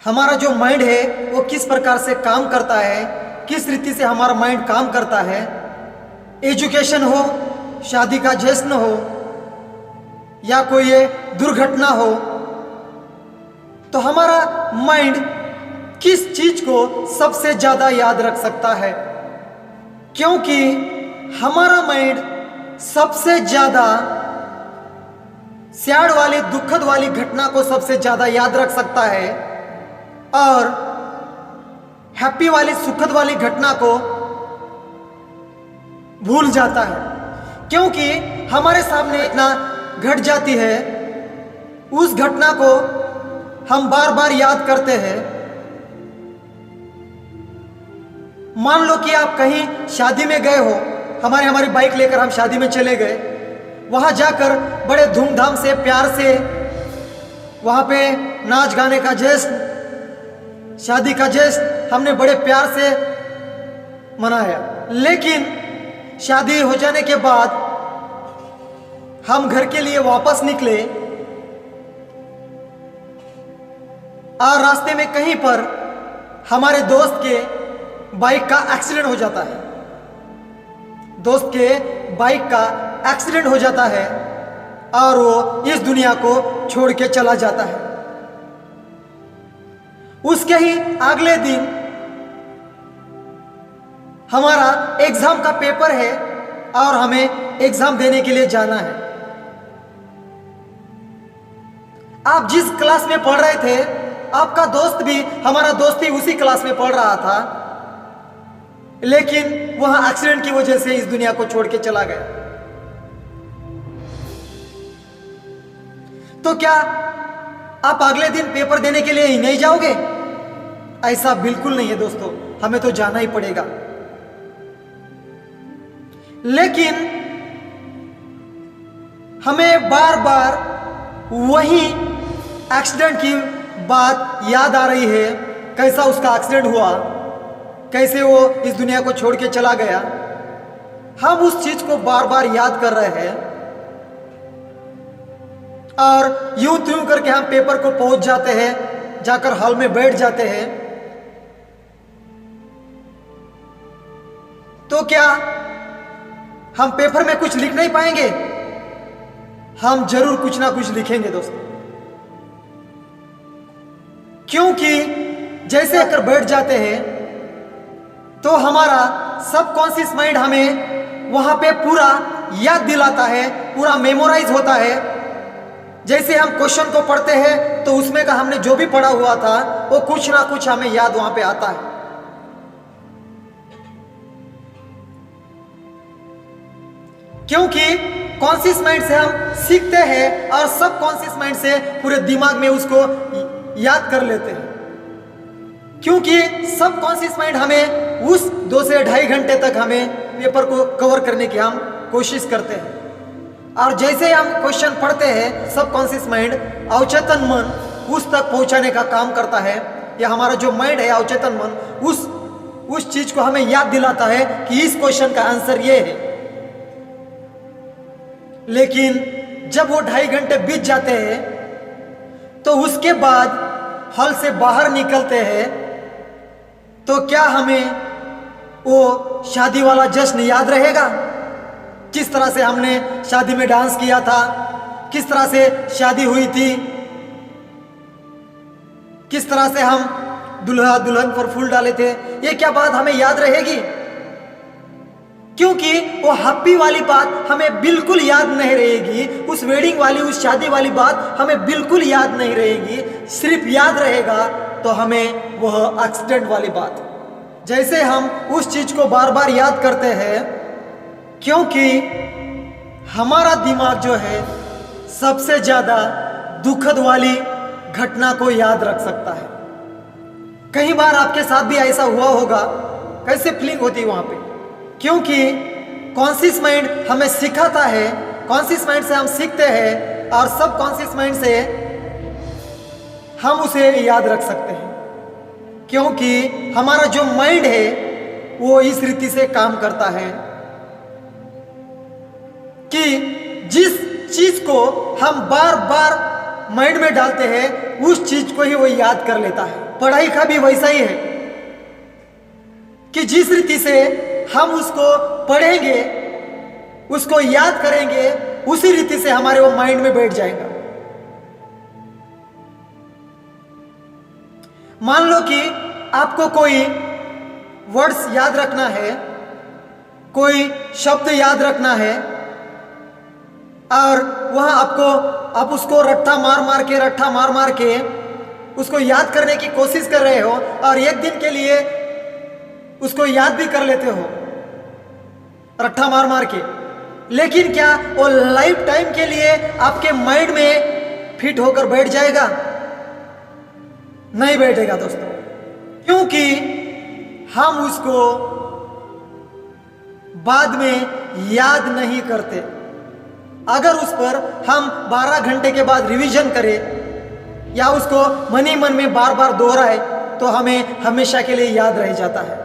हमारा जो माइंड है वो किस प्रकार से काम करता है, किस रीति से हमारा माइंड काम करता है। एजुकेशन हो, शादी का जश्न हो या कोई ये दुर्घटना हो, तो हमारा माइंड किस चीज को सबसे ज्यादा याद रख सकता है। क्योंकि हमारा माइंड सबसे ज्यादा सैड वाली, दुखद वाली घटना को सबसे ज्यादा याद रख सकता है और हैप्पी वाली, सुखद वाली घटना को भूल जाता है। क्योंकि हमारे सामने इतना घट जाती है, उस घटना को हम बार बार याद करते हैं। मान लो कि आप कहीं शादी में गए हो, हमारी बाइक लेकर हम शादी में चले गए, वहां जाकर बड़े धूमधाम से, प्यार से वहां पे नाच गाने का जश्न, शादी का जश्न हमने बड़े प्यार से मनाया। लेकिन शादी हो जाने के बाद हम घर के लिए वापस निकले और रास्ते में कहीं पर हमारे दोस्त के बाइक का एक्सीडेंट हो जाता है। दोस्त के बाइक का एक्सीडेंट हो जाता है और वो इस दुनिया को छोड़ के चला जाता है। उसके ही अगले दिन हमारा एग्जाम का पेपर है और हमें एग्जाम देने के लिए जाना है। आप जिस क्लास में पढ़ रहे थे, आपका दोस्त भी, हमारा दोस्त भी उसी क्लास में पढ़ रहा था, लेकिन वहां एक्सीडेंट की वजह से इस दुनिया को छोड़ के चला गया। तो क्या आप अगले दिन पेपर देने के लिए ही नहीं जाओगे? ऐसा बिल्कुल नहीं है दोस्तों, हमें तो जाना ही पड़ेगा। लेकिन हमें बार बार वही एक्सीडेंट की बात याद आ रही है, कैसा उसका एक्सीडेंट हुआ, कैसे वो इस दुनिया को छोड़ के चला गया। हम उस चीज को बार बार याद कर रहे हैं और यूं त्यों करके हम पेपर को पहुंच जाते हैं, जाकर हॉल में बैठ जाते हैं। तो क्या हम पेपर में कुछ लिख नहीं पाएंगे? हम जरूर कुछ ना कुछ लिखेंगे दोस्तों। क्योंकि जैसे अगर बैठ जाते हैं तो हमारा सबकॉन्शियस माइंड हमें वहां पे पूरा याद दिलाता है, पूरा मेमोराइज होता है। जैसे हम क्वेश्चन को पढ़ते हैं तो उसमें का हमने जो भी पढ़ा हुआ था वो कुछ ना कुछ हमें याद वहां पे आता है। क्योंकि कॉन्शियस माइंड से हम सीखते हैं और सब कॉन्शियस माइंड से पूरे दिमाग में उसको याद कर लेते हैं। क्योंकि सब कॉन्शियस माइंड हमें उस 2 से 2.5 घंटे तक हमें पेपर को कवर करने की हम कोशिश करते हैं। और जैसे हम क्वेश्चन पढ़ते हैं, सब कॉन्शियस माइंड, अवचेतन मन उस तक पहुंचाने का काम करता है। या हमारा जो माइंड है, अवचेतन मन, उस चीज को हमें याद दिलाता है कि इस क्वेश्चन का आंसर ये है। लेकिन जब वो 2.5 घंटे बीत जाते हैं तो उसके बाद हॉल से बाहर निकलते हैं तो क्या हमें वो शादी वाला जश्न याद रहेगा? किस तरह से हमने शादी में डांस किया था, किस तरह से शादी हुई थी, किस तरह से हम दुल्हा दुल्हन पर फूल डाले थे, ये क्या बात हमें याद रहेगी? क्योंकि वो हैप्पी वाली बात हमें बिल्कुल याद नहीं रहेगी, उस वेडिंग वाली, उस शादी वाली बात हमें बिल्कुल याद नहीं रहेगी। सिर्फ याद रहेगा तो हमें वह एक्सीडेंट वाली बात। जैसे हम उस चीज को बार बार याद करते हैं क्योंकि हमारा दिमाग जो है सबसे ज्यादा दुखद वाली घटना को याद रख सकता है। कई बार आपके साथ भी ऐसा हुआ होगा, कैसे फीलिंग होती है वहां पे? क्योंकि कॉन्शियस माइंड हमें सिखाता है, कॉन्शियस माइंड से हम सीखते हैं और सब कॉन्शियस माइंड से हम उसे याद रख सकते हैं। क्योंकि हमारा जो माइंड है वो इस रीति से काम करता है कि जिस चीज को हम बार बार माइंड में डालते हैं उस चीज को ही वो याद कर लेता है। पढ़ाई का भी वैसा ही है कि जिस रीति से हम उसको पढ़ेंगे, उसको याद करेंगे, उसी रीति से हमारे वो माइंड में बैठ जाएगा। मान लो कि आपको कोई वर्ड्स याद रखना है, कोई शब्द याद रखना है, और वह आप उसको रट्टा मार मार के उसको याद करने की कोशिश कर रहे हो, और एक दिन के लिए उसको याद भी कर लेते हो रट्टा मार के, लेकिन क्या वो लाइफ टाइम के लिए आपके माइंड में फिट होकर बैठ जाएगा? नहीं बैठेगा दोस्तों, क्योंकि हम उसको बाद में याद नहीं करते। अगर उस पर हम 12 घंटे के बाद रिवीजन करें या उसको मन ही मन में बार बार दोहराए तो हमें हमेशा के लिए याद रह जाता है।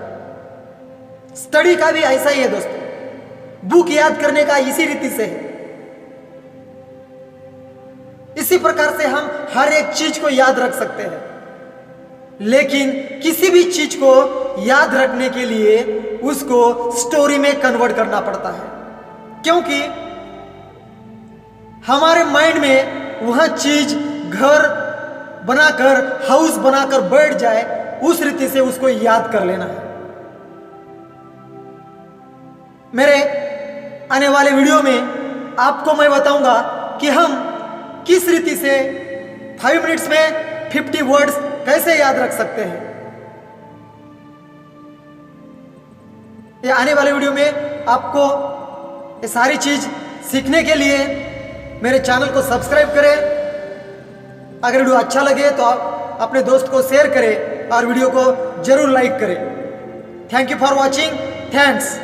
स्टडी का भी ऐसा ही है दोस्तों, बुक याद करने का इसी रीति से है। इसी प्रकार से हम हर एक चीज को याद रख सकते हैं, लेकिन किसी भी चीज को याद रखने के लिए उसको स्टोरी में कन्वर्ट करना पड़ता है, क्योंकि हमारे माइंड में वह चीज घर बनाकर, हाउस बनाकर बैठ जाए, उस रीति से उसको याद कर लेना है। मेरे आने वाले वीडियो में आपको मैं बताऊंगा कि हम किस रीति से 5 मिनट्स में 50 वर्ड्स कैसे याद रख सकते हैं। ये आने वाले वीडियो में आपको ये सारी चीज सीखने के लिए मेरे चैनल को सब्सक्राइब करें। अगर वीडियो अच्छा लगे तो आप अपने दोस्त को शेयर करें और वीडियो को जरूर लाइक करें। Thank you for watching. Thanks.